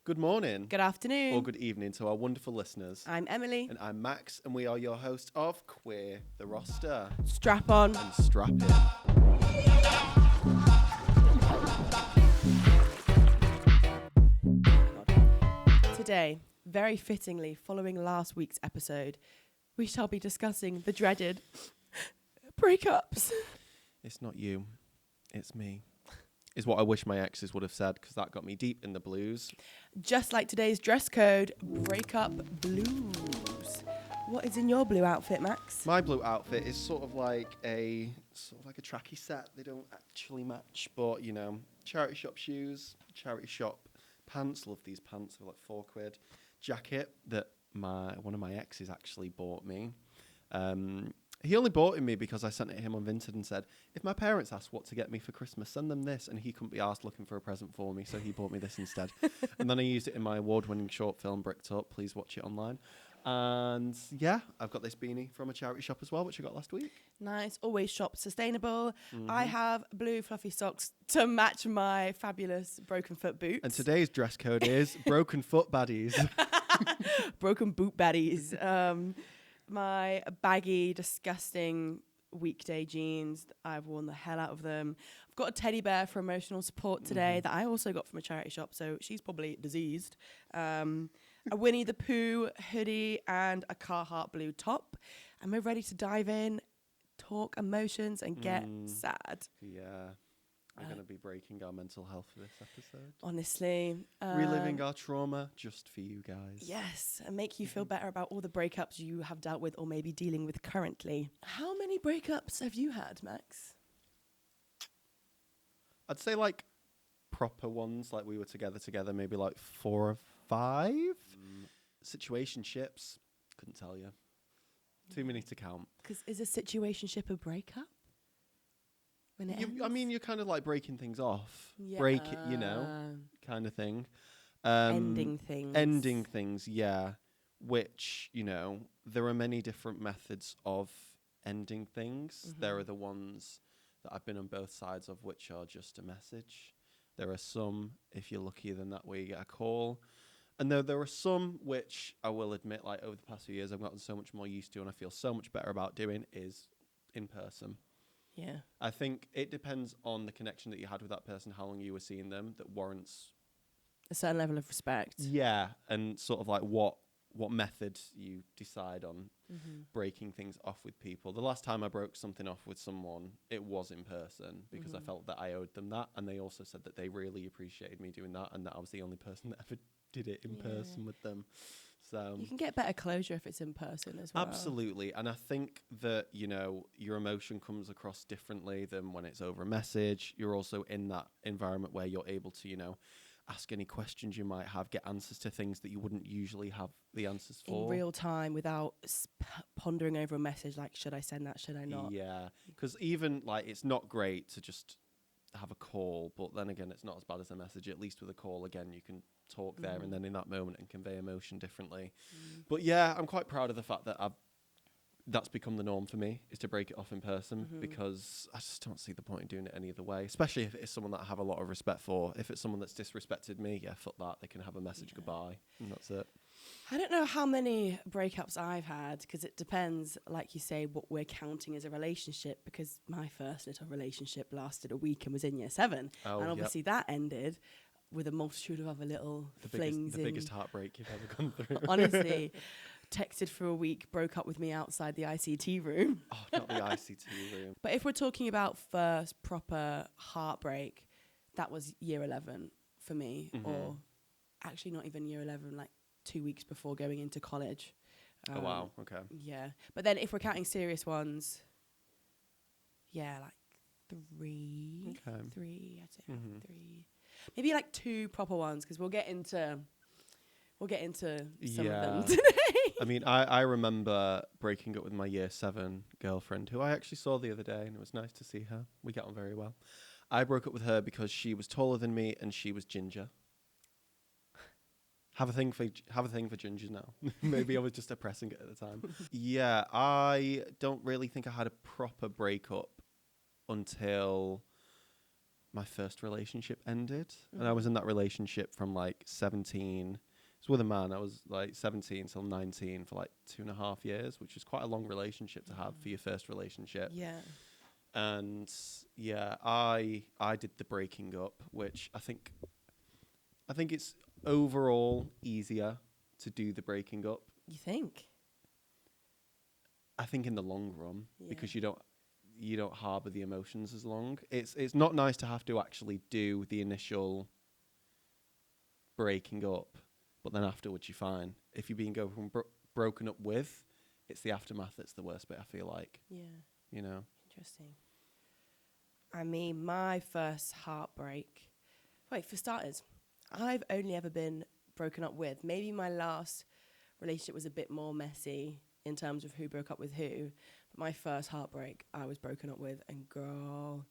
Good morning. Good afternoon. Or good evening to our wonderful listeners. I'm Emily. And I'm Max, and we are your host of Queer the Roster. Strap on. And strap in. Today, very fittingly, following last week's episode, we shall be discussing the dreaded breakups. It's not you, it's me. Is what I wish my exes would have said, because that got me deep in the blues. Just like today's dress code, breakup blues. What is in your blue outfit, Max? My blue outfit is sort of like a tracky set. They don't actually match, but you know, charity shop shoes, charity shop pants. Love these pants. They're like £4. Jacket that one of my exes actually bought me. He only bought it me because I sent it to him on Vinted and said, if my parents ask what to get me for Christmas, send them this. And he couldn't be asked looking for a present for me, so he bought me this instead. And then I used it in my award-winning short film, Bricked Up. Please watch it online. And yeah, I've got this beanie from a charity shop as well, which I got last week. Nice. Always shop sustainable. Mm-hmm. I have blue fluffy socks to match my fabulous broken foot boots. And today's dress code is broken foot baddies. Broken boot baddies. My baggy, disgusting weekday jeans. I've worn the hell out of them. I've got a teddy bear for emotional support today that I also got from a charity shop, so she's probably diseased. A Winnie the Pooh hoodie and a Carhartt blue top. And we're ready to dive in, talk emotions, and get sad. Yeah. We're going to be breaking our mental health for this episode. Honestly. Reliving our trauma just for you guys. Yes, and make you feel better about all the breakups you have dealt with or maybe dealing with currently. How many breakups have you had, Max? I'd say like proper ones, like we were together, maybe like 4 or 5. Situationships, couldn't tell you. Too many to count. Because is a situationship a breakup? When it ends? I mean, you're kind of like breaking things off. Yeah. Break it, you know, kind of thing. Ending things. Ending things, yeah. Which, you know, there are many different methods of ending things. Mm-hmm. There are the ones that I've been on both sides of, which are just a message. There are some, if you're luckier than that, where you get a call. And there are some which I will admit, like over the past few years, I've gotten so much more used to and I feel so much better about doing is in person. Yeah. I think it depends on the connection that you had with that person, how long you were seeing them, that warrants a certain level of respect. Yeah, and sort of like what method you decide on breaking things off with people. The last time I broke something off with someone, it was in person because I felt that I owed them that, and they also said that they really appreciated me doing that and that I was the only person that ever did it in person with them. So you can get better closure if it's in person as well. Absolutely. And I think that, you know, your emotion comes across differently than when it's over a message. You're also in that environment where you're able to, you know, ask any questions you might have, get answers to things that you wouldn't usually have the answers for. In real time without pondering over a message like, should I send that, should I not? Yeah, because even, like, it's not great to just have a call, but then again, it's not as bad as a message. At least with a call, again, you can talk there and then in that moment and convey emotion differently. But yeah, I'm quite proud of the fact that that's become the norm for me, is to break it off in person, because I just don't see the point in doing it any other way, especially if it's someone that I have a lot of respect for. If it's someone that's disrespected me, yeah, fuck that. They can have a message goodbye, and that's it. I don't know how many breakups I've had, because it depends, like you say, what we're counting as a relationship, because my first little relationship lasted a week and was in year 7. And obviously that ended with a multitude of other little flings. The biggest heartbreak you've ever gone through. Honestly. Texted for a week, broke up with me outside the ICT room. Oh, not the ICT room. But if we're talking about first proper heartbreak, that was year 11 for me, or actually not even year 11, like 2 weeks before going into college. Oh, wow. Okay. Yeah. But then if we're counting serious ones, yeah, like 3. Okay. 3, I'd say 3. Maybe like 2 proper ones, because we'll get into some of them today. I mean, I remember breaking up with my year 7 girlfriend, who I actually saw the other day, and it was nice to see her. We get on very well. I broke up with her because she was taller than me and she was ginger. Have a thing for gingers now. Maybe I was just oppressing it at the time. Yeah, I don't really think I had a proper breakup until my first relationship ended. And I was in that relationship from like 17. It's with a man. I was like 17 till 19 for like 2.5 years, which is quite a long relationship to have for your first relationship. Yeah. And yeah, I did the breaking up, which I think it's overall easier to do the breaking up. You think? I think in the long run, Yeah. because you don't harbour the emotions as long. It's not nice to have to actually do the initial breaking up, but then afterwards you're fine. If you're being broken up with, it's the aftermath that's the worst bit, I feel like. Yeah. You know? Interesting. I mean, my first heartbreak. Wait, for starters, I've only ever been broken up with. Maybe my last relationship was a bit more messy in terms of who broke up with who. But my first heartbreak, I was broken up with, and girl,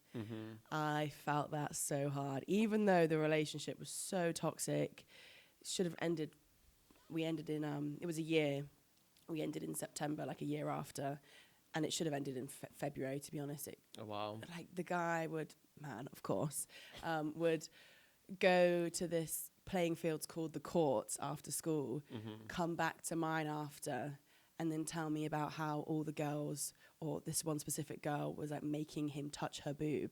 I felt that so hard. Even though the relationship was so toxic, it should have ended. We ended in it was a year. We ended in September, like a year after, and it should have ended in February. To be honest, Oh wow. like the guy would go to this playing fields called the courts after school, come back to mine after, and then tell me about how all the girls, or this one specific girl, was like making him touch her boob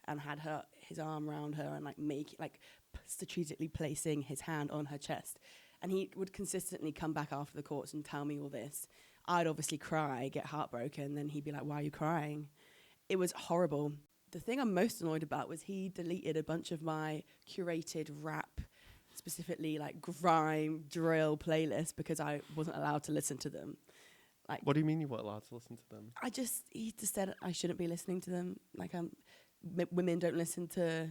and had his arm around her and like strategically placing his hand on her chest. And he would consistently come back after the courts and tell me all this. I'd obviously cry, get heartbroken, then he'd be like, "Why are you crying?" It was horrible. The thing I'm most annoyed about was he deleted a bunch of my curated rap, specifically like grime, drill playlists, because I wasn't allowed to listen to them. Like, What do you mean you weren't allowed to listen to them? he just said I shouldn't be listening to them. Like, women don't listen to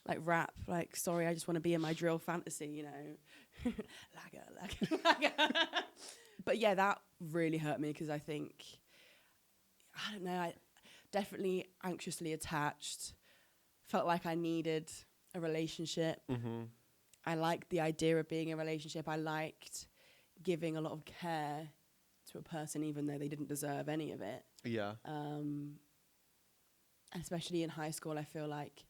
like rap. Like, sorry, I just want to be in my drill fantasy, you know. Lagger. But yeah, that really hurt me because I think, I don't know, I definitely anxiously attached, felt like I needed a relationship. I liked the idea of being in a relationship. I liked giving a lot of care to a person even though they didn't deserve any of it. Yeah. Especially in high school, I feel like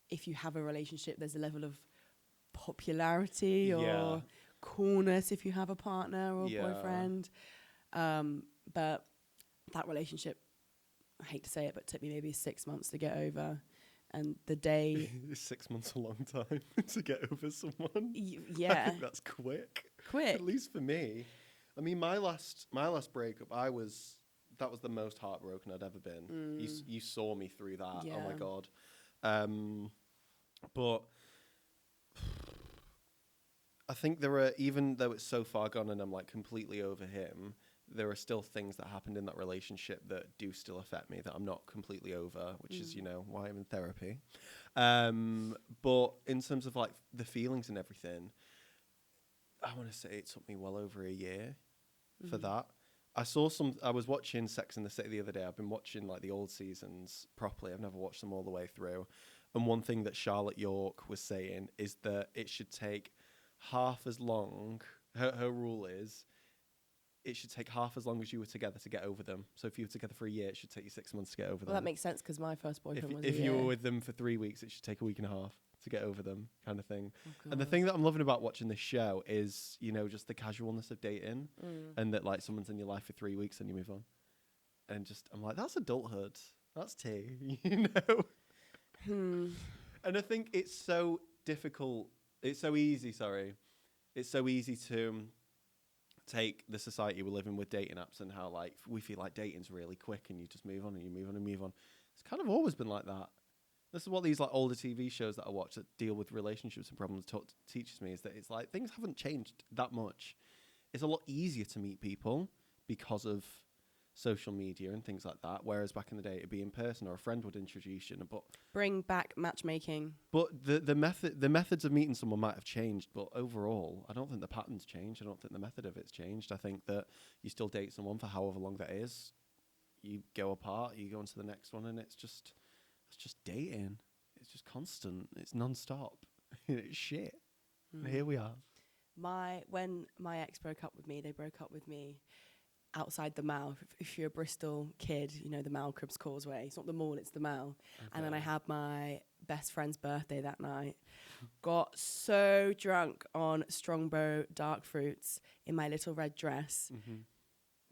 if you have a relationship, there's a level of popularity or coolness if you have a partner or boyfriend. But that relationship, I hate to say it, but took me maybe 6 months to get over. And the day... 6 months a long time to get over someone. Yeah. I think that's quick. At least for me. I mean, my last breakup, that was the most heartbroken I'd ever been. You saw me through that. Yeah. Oh my God. But I think there are, even though it's so far gone and I'm like completely over him, there are still things that happened in that relationship that do still affect me that I'm not completely over, which is, you know, why I'm in therapy. But in terms of like the feelings and everything, I want to say it took me well over a year for that. I was watching Sex and the City the other day. I've been watching like the old seasons properly. I've never watched them all the way through. And one thing that Charlotte York was saying is that it should take half as long. Her rule is it should take half as long as you were together to get over them. So if you were together for a year, it should take you 6 months to get over them. Well, that makes sense because my first boyfriend was if you were with them for 3 weeks, it should take a week and a half to get over them, kind of thing. Oh, and the thing that I'm loving about watching this show is, you know, just the casualness of dating, and that like someone's in your life for 3 weeks and you move on. And just, I'm like, that's adulthood. That's tea, you know? And I think it's so difficult. It's so easy, It's so easy to take the society we're living with dating apps and how like we feel like dating's really quick and you just move on and you move on and move on. It's kind of always been like that. This is what these like older TV shows that I watch that deal with relationships and problems teaches me, is that it's like things haven't changed that much. It's a lot easier to meet people because of social media and things like that, whereas back in the day it'd be in person or a friend would introduce you. But bring back matchmaking. But the methods of meeting someone might have changed, but overall I don't think the pattern's changed. I don't think the method of it's changed. I think that you still date someone for however long that is. You go apart, you go on to the next one, and it's just dating. It's just constant. It's non-stop. It's shit. And here we are. When my ex broke up with me, they broke up with me outside the Mall. If you're a Bristol kid, you know the Mall Cribs Causeway. It's not the mall, it's the Mall. Okay. And then I had my best friend's birthday that night. Got so drunk on Strongbow dark fruits in my little red dress.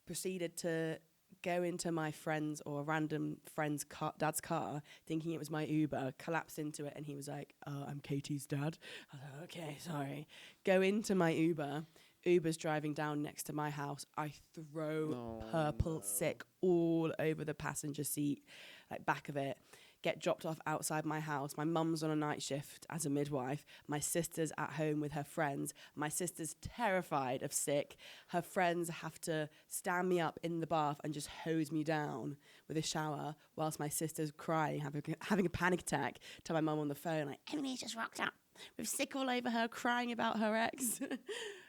Proceeded to go into my friend's or a random friend's dad's car, thinking it was my Uber, collapsed into it, and he was like, "Oh, I'm Katie's dad." I was like, "Okay, sorry." Go into my Uber. Uber's driving down next to my house. I throw purple sick all over the passenger seat, like back of it. Get dropped off outside my house. My mum's on a night shift as a midwife. My sister's at home with her friends. My sister's terrified of sick. Her friends have to stand me up in the bath and just hose me down with a shower whilst my sister's crying, having a panic attack. To my mum on the phone, like, Emily's just rocked up with sick all over her, crying about her ex.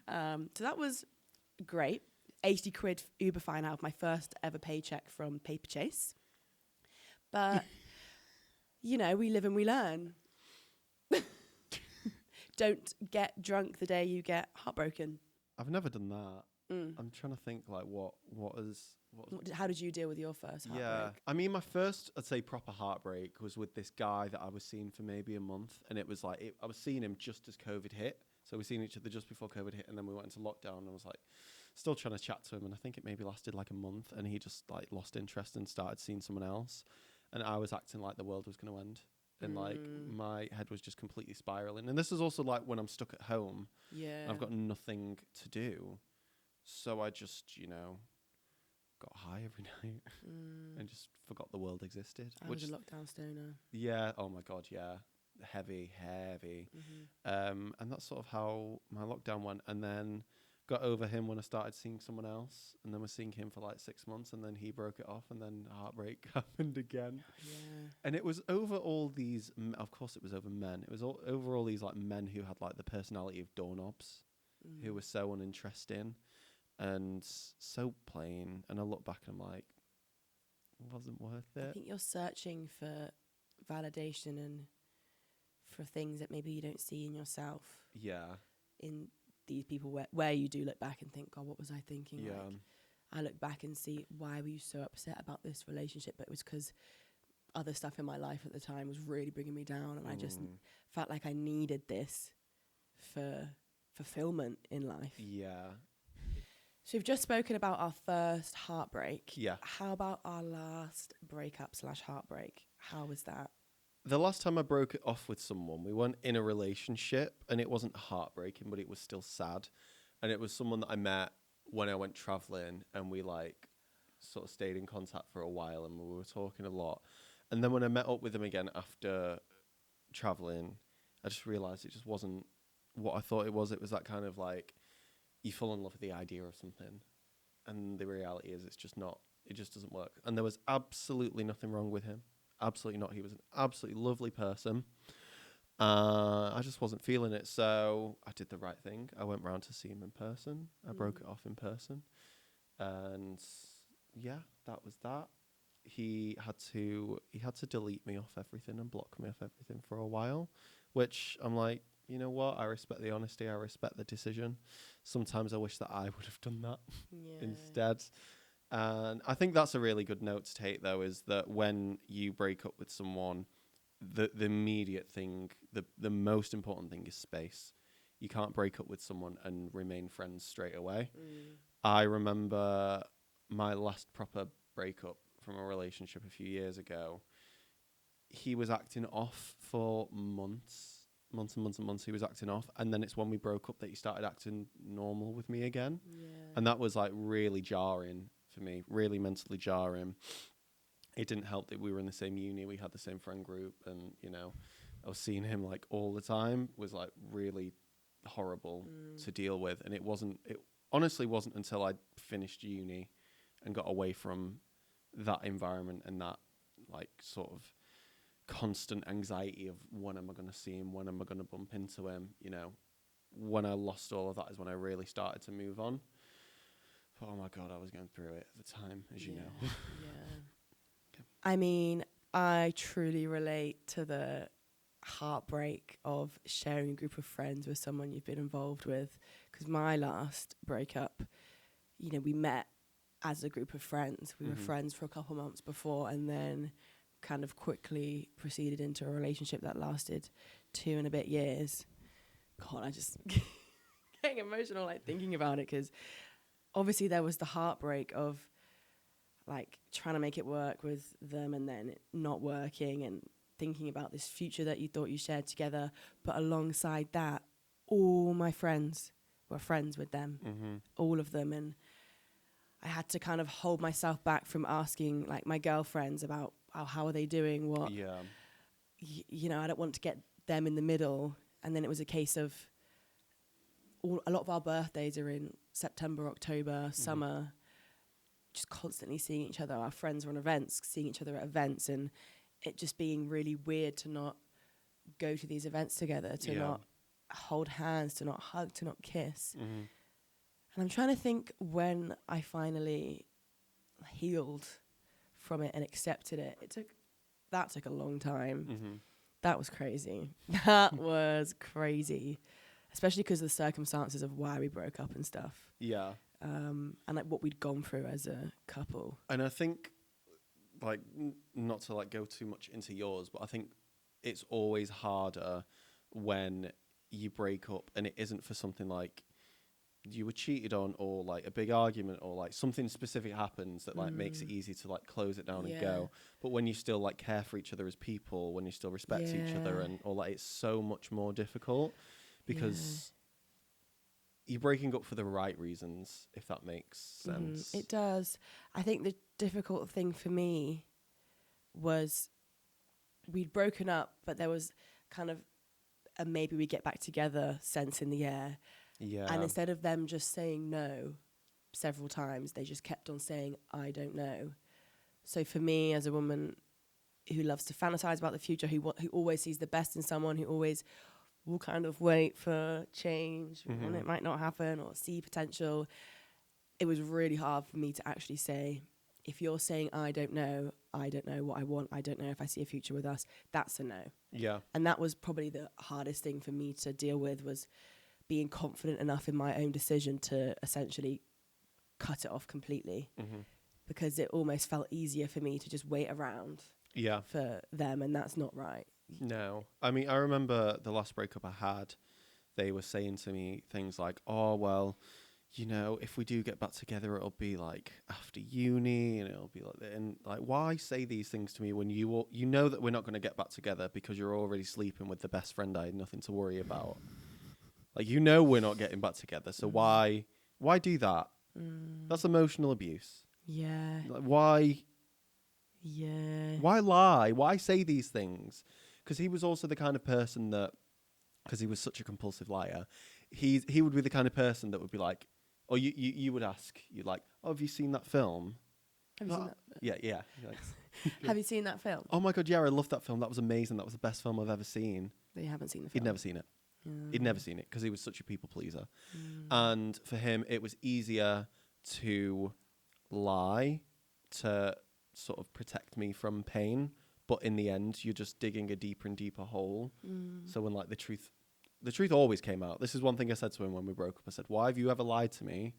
So that was great. 80 quid Uber fine out of my first ever paycheck from Paper Chase. But... you know, we live and we learn. Don't get drunk the day you get heartbroken. I've never done that. I'm trying to think, like, how did you deal with your first heartbreak? Yeah, I mean, my first, I'd say, proper heartbreak was with this guy that I was seeing for maybe a month, and it was like I was seeing him just as COVID hit. So we seen each other just before COVID hit, and then we went into lockdown, and I was like, still trying to chat to him, and I think it maybe lasted like a month, and he just like lost interest and started seeing someone else. And I was acting like the world was going to end. And like my head was just completely spiraling. And this is also like when I'm stuck at home. Yeah. And I've got nothing to do. So I just, you know, got high every night and just forgot the world existed. I was a lockdown stoner. Yeah. Oh my God. Yeah. Heavy. And that's sort of how my lockdown went. And then got over him when I started seeing someone else, and then was seeing him for like 6 months, and then he broke it off, and then heartbreak happened again. Yeah. And it was over all these, of course it was over men, it was over all these like men who had like the personality of doorknobs, who were so uninteresting and so plain. And I look back and I'm like, it wasn't worth it. I think you're searching for validation and for things that maybe you don't see in yourself. Yeah. In these people where you do look back and think, God, what was I thinking? Yeah. Like, I look back and see, why were you so upset about this relationship? But it was because other stuff in my life at the time was really bringing me down, and I just felt like I needed this for fulfillment in life. Yeah. So we've just spoken about our first heartbreak. Yeah. How about our last breakup/heartbreak? How was that? The last time I broke it off with someone, we weren't in a relationship, and it wasn't heartbreaking, but it was still sad. And it was someone that I met when I went traveling, and we like sort of stayed in contact for a while, and we were talking a lot. And then when I met up with him again after traveling, I just realized it just wasn't what I thought it was. It was that kind of like, you fall in love with the idea of something, and the reality is it's just not, it just doesn't work. And there was absolutely nothing wrong with him. Absolutely not. He was an absolutely lovely person. I just wasn't feeling it. So I did the right thing. I went round to see him in person. I broke it off in person. And yeah, that was that. He had to delete me off everything and block me off everything for a while, which I'm like, you know what? I respect the honesty. I respect the decision. Sometimes I wish that I would have done that instead. And I think that's a really good note to take, though, is that when you break up with someone, the immediate thing, the most important thing is space. You can't break up with someone and remain friends straight away. I remember my last proper breakup from a relationship a few years ago. He was acting off for months. He was acting off. And then it's when we broke up that he started acting normal with me again. Yeah. And that was like really jarring for me, really mentally jarring. It didn't help that we were in the same uni, we had the same friend group, and you know, I was seeing him like all the time. Was like really horrible to deal with. And it honestly wasn't until I finished uni and got away from that environment and that like sort of constant anxiety of, when am I going to see him, when am I going to bump into him, you know, when I lost all of that is when I really started to move on. Oh my God, I was going through it at the time, as you know. Yeah. Okay. I mean, I truly relate to the heartbreak of sharing a group of friends with someone you've been involved with. Because my last breakup, you know, we met as a group of friends. We were friends for a couple months before, and then kind of quickly proceeded into a relationship that lasted 2 and a bit years. God, I just getting emotional like thinking about it, because obviously there was the heartbreak of like trying to make it work with them and then it not working, and thinking about this future that you thought you shared together. But alongside that, all my friends were friends with them, all of them. And I had to kind of hold myself back from asking like my girlfriends about how are they doing, what, you know, I don't want to get them in the middle. And then it was a case of a lot of our birthdays are in September, October, summer, just constantly seeing each other. Our friends were on events, seeing each other at events, and it just being really weird to not go to these events together, to not hold hands, to not hug, to not kiss. And I'm trying to think when I finally healed from it and accepted it. That took a long time. That was crazy. That was crazy, especially because of the circumstances of why we broke up and stuff. Yeah. And like what we'd gone through as a couple. And I think, like, not to like go too much into yours, but I think it's always harder when you break up and it isn't for something like you were cheated on, or like a big argument, or like something specific happens that like makes it easy to like close it down and go. But when you still like care for each other as people, when you still respect each other, and or like it's so much more difficult because you're breaking up for the right reasons, if that makes sense. It does. I think the difficult thing for me was we'd broken up, but there was kind of a maybe we get back together sense in the air. Yeah. And instead of them just saying no several times, they just kept on saying, I don't know. So for me, as a woman who loves to fantasize about the future, who always sees the best in someone, who always will kind of wait for change when it might not happen, or see potential, it was really hard for me to actually say, if you're saying I don't know what I want, I don't know if I see a future with us, that's a no. Yeah. And that was probably the hardest thing for me to deal with, was being confident enough in my own decision to essentially cut it off completely, because it almost felt easier for me to just wait around for them, and that's not right. No. I mean, I remember the last breakup I had, they were saying to me things like, oh, well, you know, if we do get back together, it'll be like after uni, and it'll be like that. And like, why say these things to me when you know that we're not going to get back together because you're already sleeping with the best friend I had nothing to worry about? Like, you know, we're not getting back together, so why do that? That's emotional abuse. Yeah. Like, why lie? Why say these things? Because he was also the kind of person that, because he was such a compulsive liar, he would be the kind of person that would be like, or you would ask, you'd like, oh, have you seen that film? Have you seen that? Yeah. Have you seen that film? Oh my God, yeah, I love that film. That was amazing. That was the best film I've ever seen. But you haven't seen the film? He'd never seen it. He'd never seen it because he was such a people pleaser. And for him, it was easier to lie to sort of protect me from pain. But in the end, you're just digging a deeper and deeper hole. So when like the truth always came out. This is one thing I said to him when we broke up. I said, why have you ever lied to me?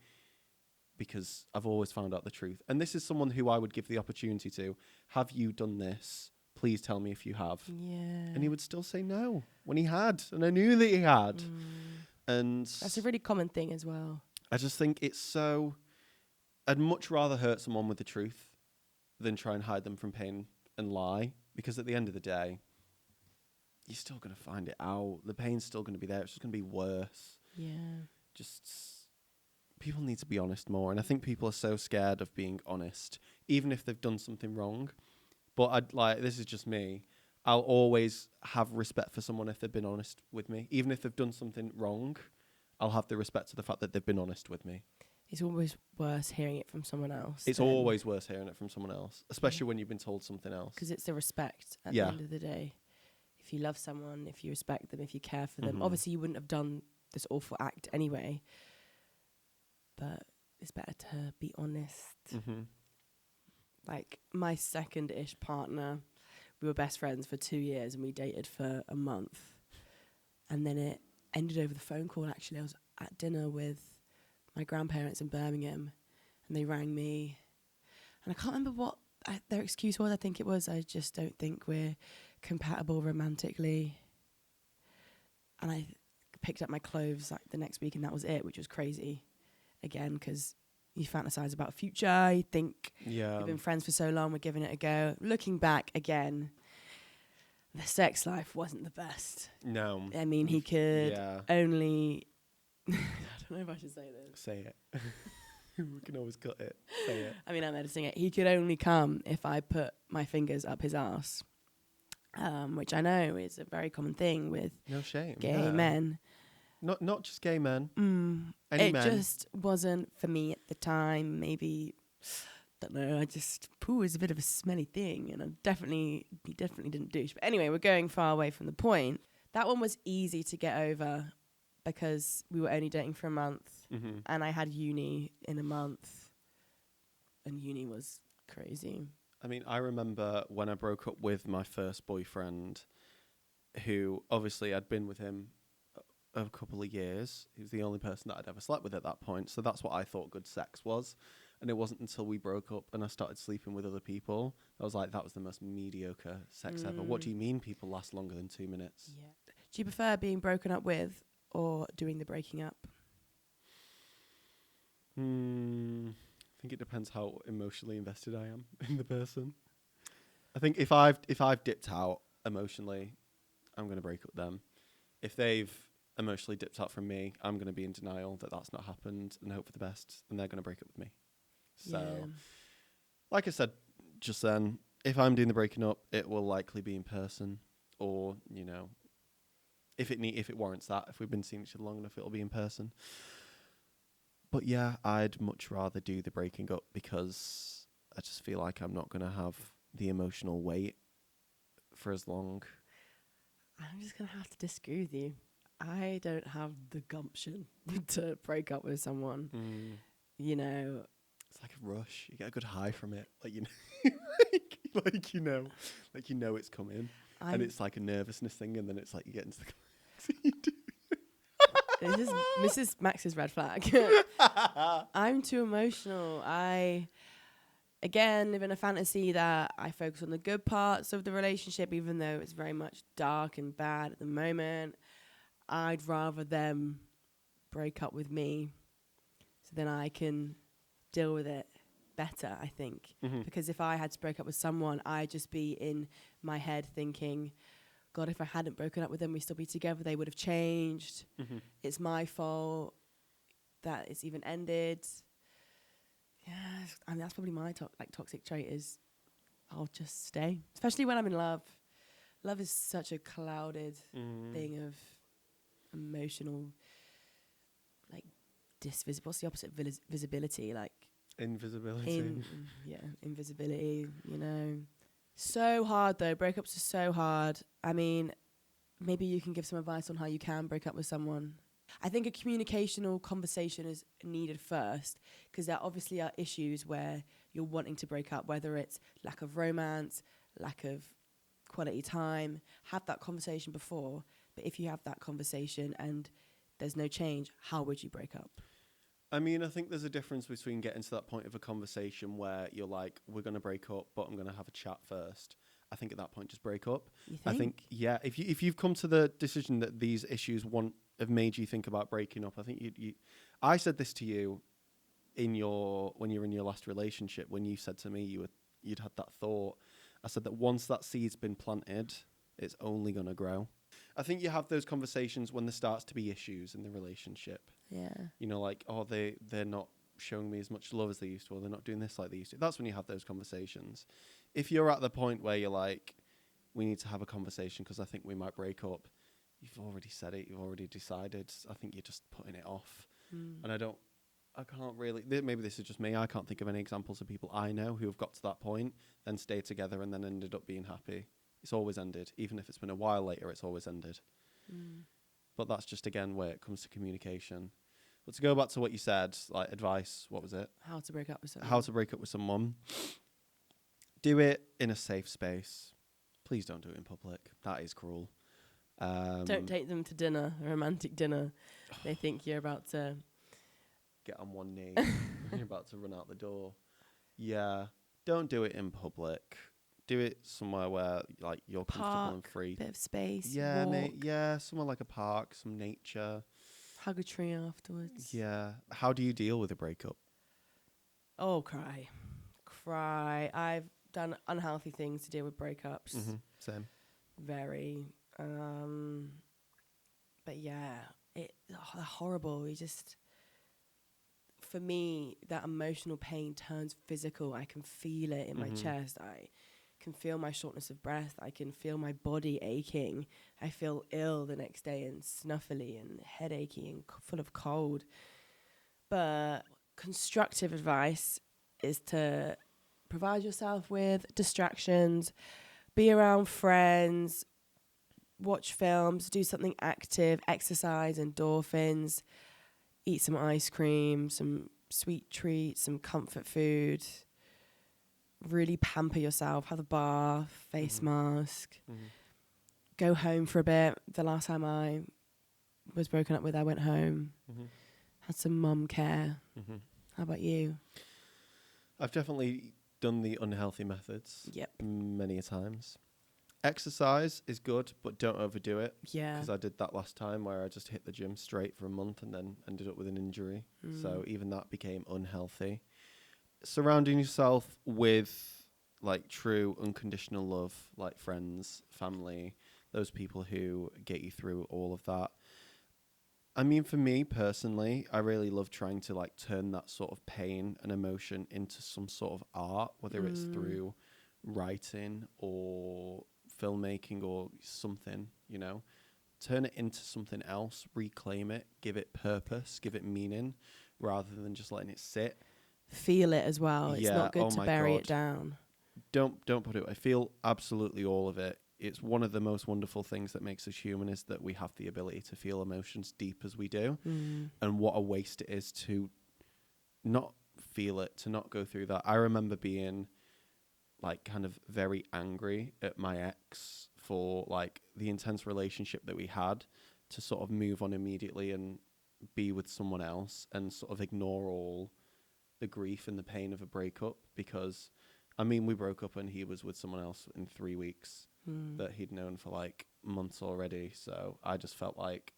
Because I've always found out the truth. And this is someone who I would give the opportunity to. Have you done this? Please tell me if you have. Yeah. And he would still say no when he had. And I knew that he had. And that's a really common thing as well. I just think it's so... I'd much rather hurt someone with the truth than try and hide them from pain and lie. Because at the end of the day, you're still going to find it out. The pain's still going to be there. It's just going to be worse. Yeah. Just... people need to be honest more. And I think people are so scared of being honest, even if they've done something wrong. But this is just me. I'll always have respect for someone if they've been honest with me. Even if they've done something wrong, I'll have the respect to the fact that they've been honest with me. It's always worse hearing it from someone else. It's always worse hearing it from someone else, especially when you've been told something else. Because it's the respect at the end of the day. If you love someone, if you respect them, if you care for them, obviously you wouldn't have done this awful act anyway. But it's better to be honest. Like, my second-ish partner, we were best friends for 2 years and we dated for a month. And then it ended over the phone call, actually. I was at dinner with my grandparents in Birmingham and they rang me. And I can't remember what their excuse was, I think it was, I just don't think we're compatible romantically. And I picked up my clothes like the next week, and that was it, which was crazy. Again, because you fantasize about future. You think you've been friends for so long, we're giving it a go. Looking back again, the sex life wasn't the best. No. I mean, he could only... I don't know if I should say this. Say it. We can always cut it. Say it. I mean, I'm editing it. He could only come if I put my fingers up his arse, which I know is a very common thing with gay men. Not just gay men. It just wasn't for me at the time. Maybe, don't know. Poo is a bit of a smelly thing, and he definitely didn't douche. But anyway, we're going far away from the point. That one was easy to get over because we were only dating for a month, and I had uni in a month, and uni was crazy. I mean, I remember when I broke up with my first boyfriend, who obviously I'd been with him a couple of years. He was the only person that I'd ever slept with at that point. So that's what I thought good sex was. And it wasn't until we broke up and I started sleeping with other people, I was like, that was the most mediocre sex ever. What do you mean people last longer than 2 minutes? Yeah. Do you prefer being broken up with or doing the breaking up? I think it depends how emotionally invested I am in the person. I think if I've dipped out emotionally, I'm going to break up with them. If they've emotionally dipped out from me, I'm going to be in denial that that's not happened and hope for the best, and they're going to break up with me. So, like I said just then, if I'm doing the breaking up, it will likely be in person, or if it warrants that. If we've been seeing each other long enough, it'll be in person. But yeah, I'd much rather do the breaking up because I just feel like I'm not going to have the emotional weight for as long. I'm just going to have to disagree with you. I don't have the gumption to break up with someone. It's like a rush. You get a good high from it. Like it's coming. And it's like a nervousness thing, and then it's like you get into the This is Mrs. Max's red flag. I'm too emotional. I, again, live in a fantasy that I focus on the good parts of the relationship, even though it's very much dark and bad at the moment. I'd rather them break up with me so then I can deal with it better, I think. Because if I had to break up with someone, I'd just be in my head thinking, God, if I hadn't broken up with them, we'd still be together. They would have changed. It's my fault that it's even ended. Yeah, I mean, that's probably my toxic trait is I'll just stay. Especially when I'm in love. Love is such a clouded thing of emotional, what's the opposite? Visibility, invisibility. Invisibility, So hard, though. Breakups are so hard. I mean, maybe you can give some advice on how you can break up with someone. I think a communicational conversation is needed first, because there obviously are issues where you're wanting to break up, whether it's lack of romance, lack of quality time. Have that conversation before. But if you have that conversation and there's no change, how would you break up? I mean, I think there's a difference between getting to that point of a conversation where you're like, we're going to break up, but I'm going to have a chat first. I think at that point, just break up. You think? I think, yeah, if you've come to the decision that these issues have made you think about breaking up, I think I said this to you when you were in your last relationship, when you said to me you'd had that thought. I said that once that seed's been planted, it's only going to grow. I think you have those conversations when there starts to be issues in the relationship. Yeah. They're not showing me as much love as they used to, or they're not doing this like they used to. That's when you have those conversations. If you're at the point where you're like, we need to have a conversation because I think we might break up, you've already said it, you've already decided. I think you're just putting it off. And I can't really, maybe this is just me, I can't think of any examples of people I know who have got to that point, then stayed together and then ended up being happy. It's always ended. Even if it's been a while later, it's always ended. But that's just, again, where it comes to communication. But to go back to what you said, like advice, what was it? How to break up with someone. How to break up with someone. Do it in a safe space. Please don't do it in public. That is cruel. Don't take them to dinner, a romantic dinner. They think you're about to... Get on one knee. You're about to run out the door. Yeah. don't do it in public. Do it somewhere where like you're comfortable and free. Bit of space. Yeah, walk, mate. Yeah, somewhere like a park, some nature. hug a tree afterwards. Yeah. How do you deal with a breakup? Oh, cry. I've done unhealthy things to deal with breakups. Same. Very. But yeah, they're horrible. For me, that emotional pain turns physical. I can feel it in my chest. I can feel my shortness of breath. I can feel my body aching. I feel ill the next day and snuffly and headachy and full of cold. But constructive advice is to provide yourself with distractions, be around friends, watch films, do something active, exercise, endorphins, eat some ice cream, some sweet treats, some comfort food. Really pamper yourself, have a bath, face mask, go home for a bit. The last time I was broken up with, I went home, had some mum care. How about you? I've definitely done the unhealthy methods. Yep. Many a times. Exercise is good, but don't overdo it. Yeah. Because I did that last time where I just hit the gym straight for a month and then ended up with an injury. So even that became unhealthy. Surrounding yourself with like true unconditional love, like friends, family, those people who get you through all of that. I mean, for me personally, I really love trying to like turn that sort of pain and emotion into some sort of art, whether it's through writing or filmmaking or something, you know. Turn it into something else, reclaim it, give it purpose, give it meaning, rather than just letting it sit. Feel it as well. It's not good to bury it down. Don't put it. I feel absolutely all of it. It's one of the most wonderful things that makes us human is that we have the ability to feel emotions deep as we do. And what a waste it is to not feel it, to not go through that. I remember being like kind of very angry at my ex for like the intense relationship that we had, to sort of move on immediately and be with someone else and sort of ignore all the grief and the pain of a breakup. Because I mean, we broke up and he was with someone else in 3 weeks that he'd known for like months already. So I just felt like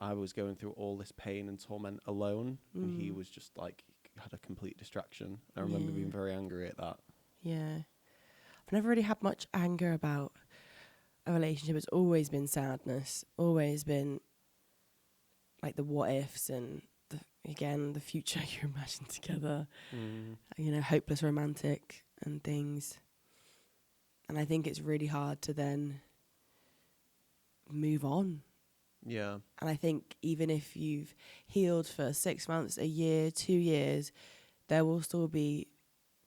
I was going through all this pain and torment alone, and he was just like had a complete distraction. I remember being very angry at that. Yeah. I've never really had much anger about a relationship. It's always been sadness, always been like the what ifs and the future you imagine together, hopeless romantic and things. And I think it's really hard to then move on. Yeah. And I think even if you've healed for 6 months, a year, 2 years, there will still be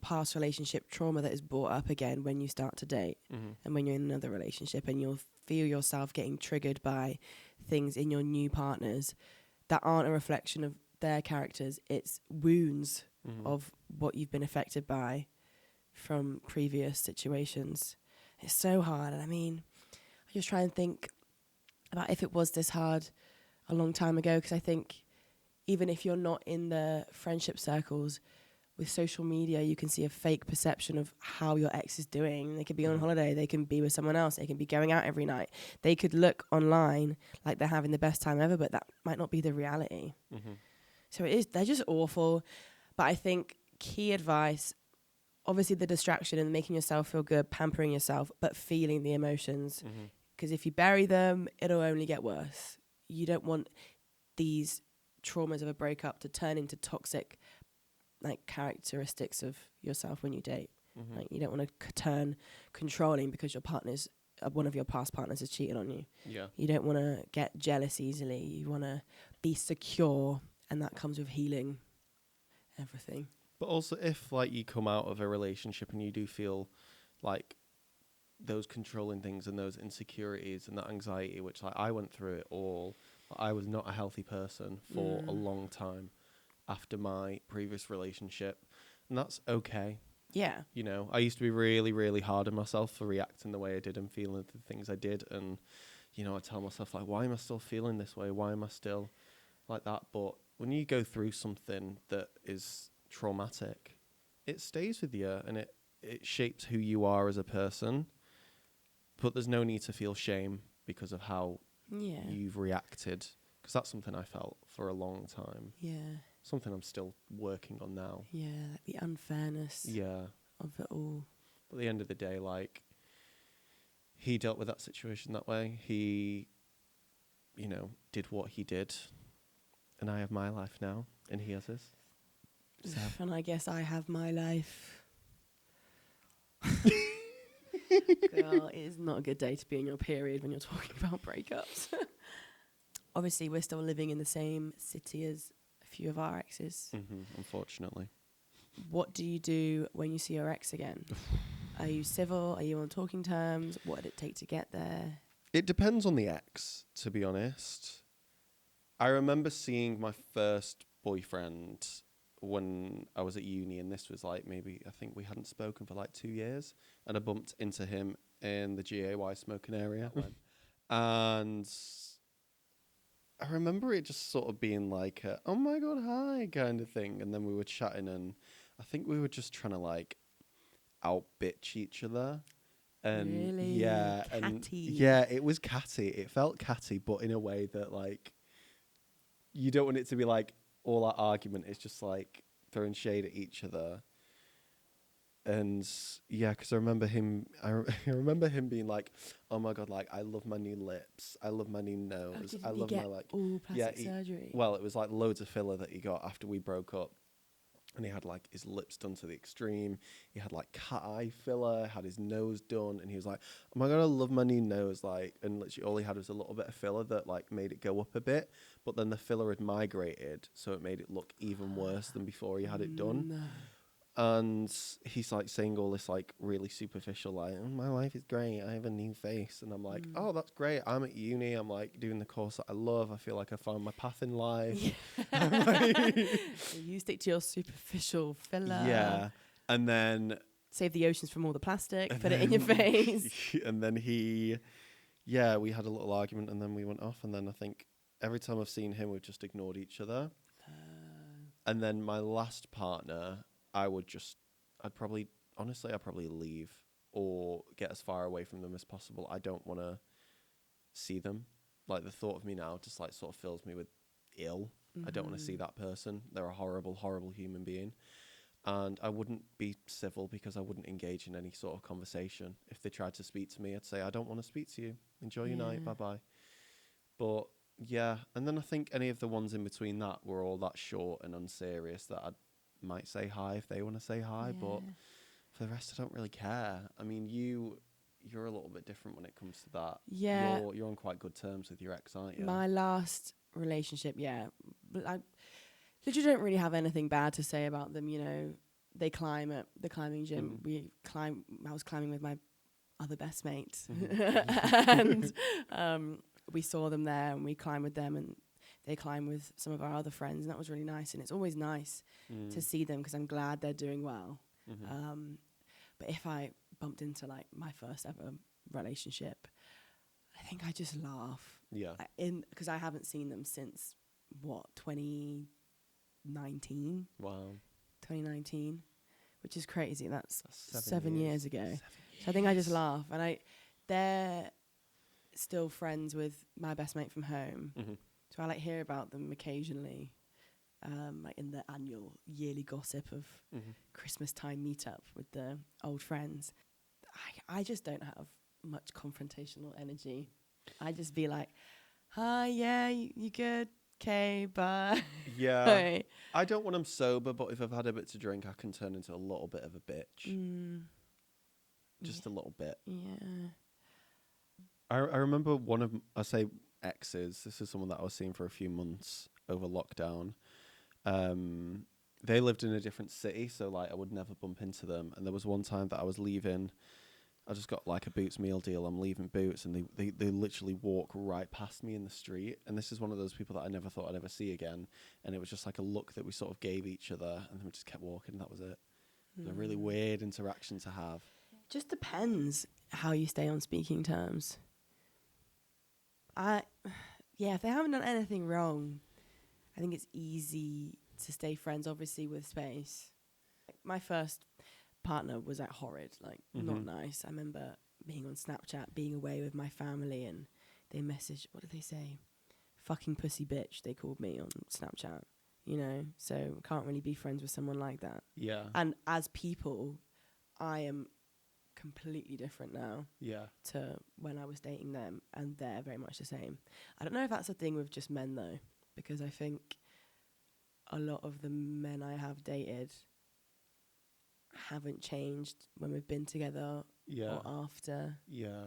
past relationship trauma that is brought up again when you start to date and when you're in another relationship, and you'll feel yourself getting triggered by things in your new partners that aren't a reflection of their characters. It's wounds of what you've been affected by from previous situations. It's so hard. And I mean, I just try and think about if it was this hard a long time ago, because I think even if you're not in the friendship circles, with social media, you can see a fake perception of how your ex is doing. They could be on holiday, they can be with someone else, they can be going out every night. They could look online like they're having the best time ever, but that might not be the reality. So they're just awful. But I think key advice, obviously the distraction and making yourself feel good, pampering yourself, but feeling the emotions. Because if you bury them, it'll only get worse. You don't want these traumas of a breakup to turn into toxic like characteristics of yourself when you date. Like you don't want to turn controlling because your partner's one of your past partners is cheating on you. Yeah. You don't want to get jealous easily. You want to be secure, and that comes with healing everything. But also, if like you come out of a relationship and you do feel like those controlling things and those insecurities and that anxiety, which like I went through it all. I was not a healthy person for a long time after my previous relationship, and that's okay. Yeah. You know, I used to be really, really hard on myself for reacting the way I did and feeling the things I did. And, you know, I tell myself, like, why am I still feeling this way? Why am I still like that? But when you go through something that is traumatic, it stays with you, and it shapes who you are as a person, but there's no need to feel shame because of how you've reacted, because that's something I felt for a long time. Yeah. Something I'm still working on now. Yeah, like the unfairness of it all. But at the end of the day, like, he dealt with that situation that way. He, you know, did what he did, and I have my life now, and he has his. So. And I guess I have my life. Girl, it is not a good day to be in your period when you're talking about breakups. Obviously, we're still living in the same city as a few of our exes. Unfortunately. What do you do when you see your ex again? Are you civil? Are you on talking terms? What did it take to get there? It depends on the ex, to be honest. I remember seeing my first boyfriend when I was at uni, and this was like maybe, I think we hadn't spoken for like 2 years, and I bumped into him in the GAY smoking area. And I remember it just sort of being like, oh my God, hi, kind of thing. And then we were chatting, and I think we were just trying to like out bitch each other. And really? yeah, catty. And yeah, it was catty. It felt catty, but in a way that like you don't want it to be like all our argument is just like throwing shade at each other. And yeah, because I remember him. I remember him being like, "Oh my God, like I love my new lips. I love my new nose. I love my like all plastic surgery." Well, it was like loads of filler that he got after we broke up. And he had like his lips done to the extreme. He had like cat eye filler, had his nose done, and he was like, "Oh my God, I love my new nose." Like, and literally all he had was a little bit of filler that like made it go up a bit, but then the filler had migrated, so it made it look even worse than before he had it done. No. And he's like saying all this like really superficial, like, "Oh, my life is great. I have a new face." And I'm like, "Oh, that's great. I'm at uni. I'm like doing the course that I love. I feel like I found my path in life." You stick to your superficial filler. Yeah. And then save the oceans from all the plastic. Put it in your face. And then we had a little argument, and then we went off. And then I think every time I've seen him, we've just ignored each other. And then my last partner, I'd probably leave or get as far away from them as possible. I don't want to see them. Like, the thought of me now just like sort of fills me with ill. I don't want to see that person. They're a horrible, horrible human being. And I wouldn't be civil because I wouldn't engage in any sort of conversation. If they tried to speak to me, I'd say, "I don't want to speak to you. Enjoy your night. Bye-bye." But yeah, and then I think any of the ones in between that were all that short and unserious that I might say hi if they want to say hi. But for the rest, I don't really care. I mean, you're a little bit different when it comes to that. Yeah. You're on quite good terms with your ex, aren't you? My last relationship, but I literally don't really have anything bad to say about them. You know, they climb at the climbing gym. I was climbing with my other best mate, and we saw them there, and we climbed with them, and they climb with some of our other friends, and that was really nice. And it's always nice to see them because I'm glad they're doing well. But if I bumped into like my first ever relationship, I think I just laugh. Yeah. Because I haven't seen them since 2019. Wow. 2019, which is crazy. That's 7 years ago. So I think I just laugh, and they're still friends with my best mate from home. So I like hear about them occasionally, like in the annual yearly gossip of Christmas time meetup with the old friends. I just don't have much confrontational energy. I just be like, "Hi, yeah, you good? Okay, bye." Yeah. Hey. I don't want them sober, but if I've had a bit to drink, I can turn into a little bit of a bitch. Just a little bit. Yeah. I remember I say exes. This is someone that I was seeing for a few months over lockdown. They lived in a different city, so like I would never bump into them. And there was one time that I was leaving. I just got like a Boots meal deal. I'm leaving Boots, and they literally walk right past me in the street. And this is one of those people that I never thought I'd ever see again. And it was just like a look that we sort of gave each other, and then we just kept walking. And that was it. It was a really weird interaction to have. Just depends how you stay on speaking terms. If they haven't done anything wrong, I think it's easy to stay friends, obviously, with space. My first partner was like horrid, like not nice. I remember being on Snapchat, being away with my family, and they messaged, what did they say? Fucking pussy bitch, they called me on Snapchat, you know? So can't really be friends with someone like that. Yeah. And as people, I am completely different now to when I was dating them, and they're very much the same. I don't know if that's a thing with just men though, because I think a lot of the men I have dated haven't changed when we've been together or after. Yeah.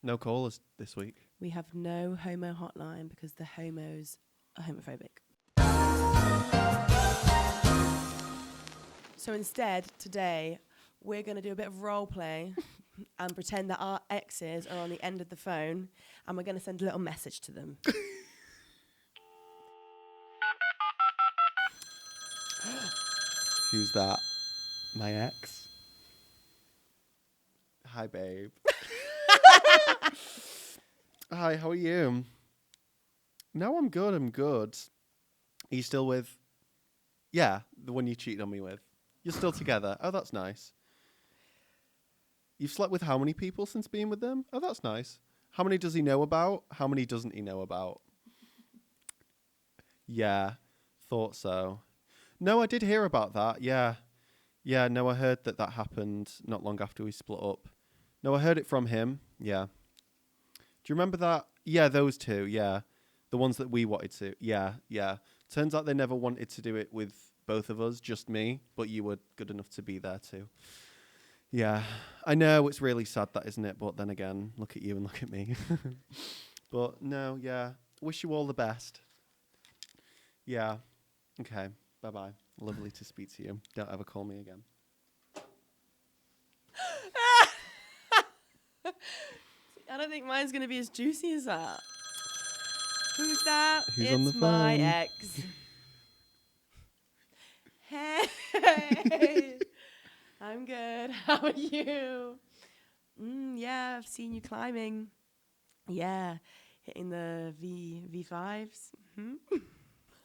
No callers this week. We have no Homo Hotline because the homos are homophobic. So instead, today, we're going to do a bit of role play and pretend that our exes are on the end of the phone, and we're going to send a little message to them. Who's that? My ex? Hi, babe. Hi, how are you? No, I'm good, Are you still with... Yeah, the one you cheated on me with. You're still together. Oh, that's nice. You've slept with how many people since being with them? Oh, that's nice. How many does he know about? How many doesn't he know about? Yeah, thought so. No, I did hear about that. Yeah. Yeah, no, I heard that happened not long after we split up. No, I heard it from him. Yeah. Do you remember that? Yeah, those two. Yeah. The ones that we wanted to. Yeah, yeah. Turns out they never wanted to do it with both of us, just me, but you were good enough to be there too. Yeah. I know it's really sad that, isn't it? But then again, look at you and look at me. But no, yeah. Wish you all the best. Yeah. Okay. Bye-bye. Lovely to speak to you. Don't ever call me again. I don't think mine's going to be as juicy as that. Who's that? Who's it's on the my phone? ex. Hey. I'm good. How are you? Yeah, I've seen you climbing. Yeah, hitting the V5s.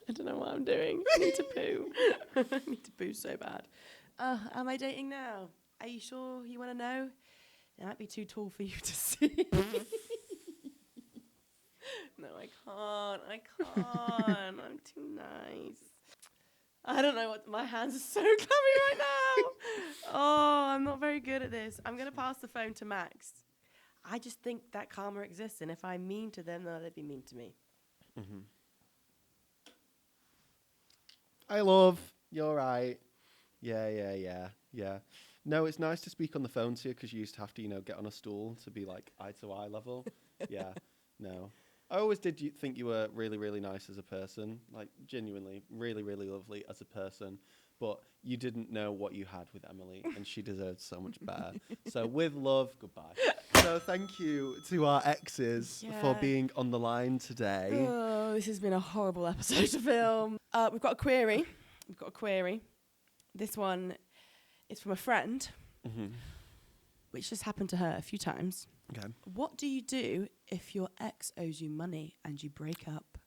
I don't know what I'm doing. I need to poo. I need to poo so bad. Am I dating now? Are you sure you want to know? It might be too tall for you to see. No, I can't. I'm too nice. I don't know what... My hands are so clammy right now. Oh, I'm not very good at this. I'm going to pass the phone to Max. I just think that karma exists, and if I'm mean to them, they'd be mean to me. Mm-hmm. Hi, love. You're right. Yeah. No, it's nice to speak on the phone to you because you used to have to, get on a stool to be like eye to eye level. Yeah. No. I always did think you were really, really nice as a person. Like, genuinely, really, really lovely as a person. But you didn't know what you had with Emily, and she deserved so much better. So, with love, goodbye. So, thank you to our exes for being on the line today. Oh, this has been a horrible episode to film. We've got a query. This one is from a friend, which has happened to her a few times. Okay. What do you do if your ex owes you money and you break up?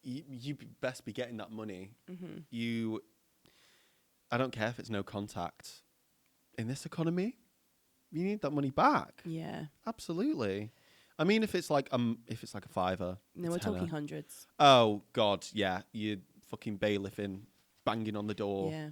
You best be getting that money. I don't care if it's no contact. In this economy, you need that money back. Yeah. Absolutely. I mean, if it's like a fiver. No, we're talking hundreds. Oh, God, yeah. You're fucking bailiffing, banging on the door. Yeah.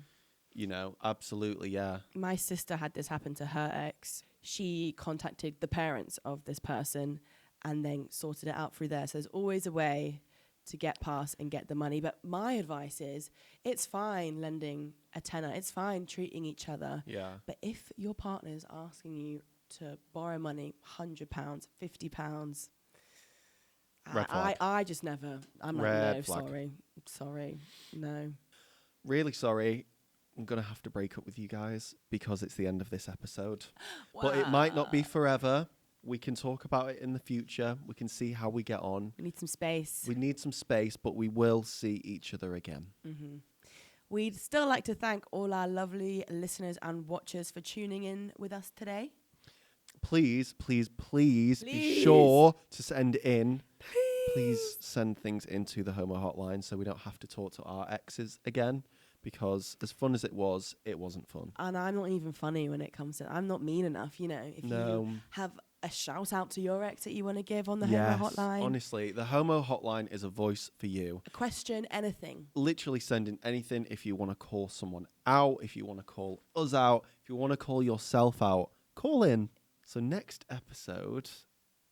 Absolutely, yeah. My sister had this happen to her ex. She contacted the parents of this person and then sorted it out through there. So there's always a way to get past and get the money. But my advice is, it's fine lending a tenner. It's fine treating each other. Yeah. But if your partner's asking you to borrow money, £100, £50, I just never. I'm Red like, no, flag. sorry, no. Really sorry. I'm going to have to break up with you guys because it's the end of this episode. Wow. But it might not be forever. We can talk about it in the future. We can see how we get on. We need some space. But we will see each other again. We'd still like to thank all our lovely be tuning in with us today. Please be sure to send in please send things into the Homo Hotline so we don't have to talk to our exes again, because as fun as it wasn't fun. And I'm not even funny when it comes to... I'm not mean enough, you know. If you have a shout out to your ex that you want to give on the Homo Hotline. Honestly, the Homo Hotline is a voice for you. A question, anything. Literally send in anything. If you want to call someone out, if you want to call us out, if you want to call yourself out, call in. So next episode,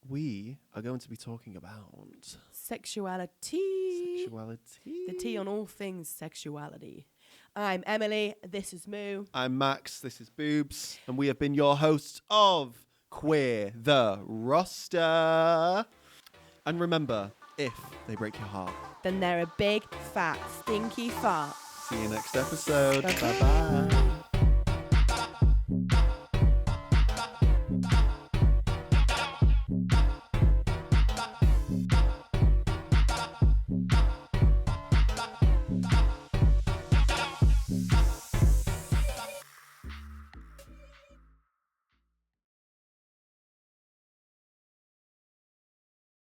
we are going to be talking about... Sexuality. The T on all things sexuality. I'm Emily. This is Moo. I'm Max. This is Boobs. And we have been your hosts of Queer the Roster. And remember, if they break your heart, then they're a big, fat, stinky fart. See you next episode. Bye-bye. Bye-bye.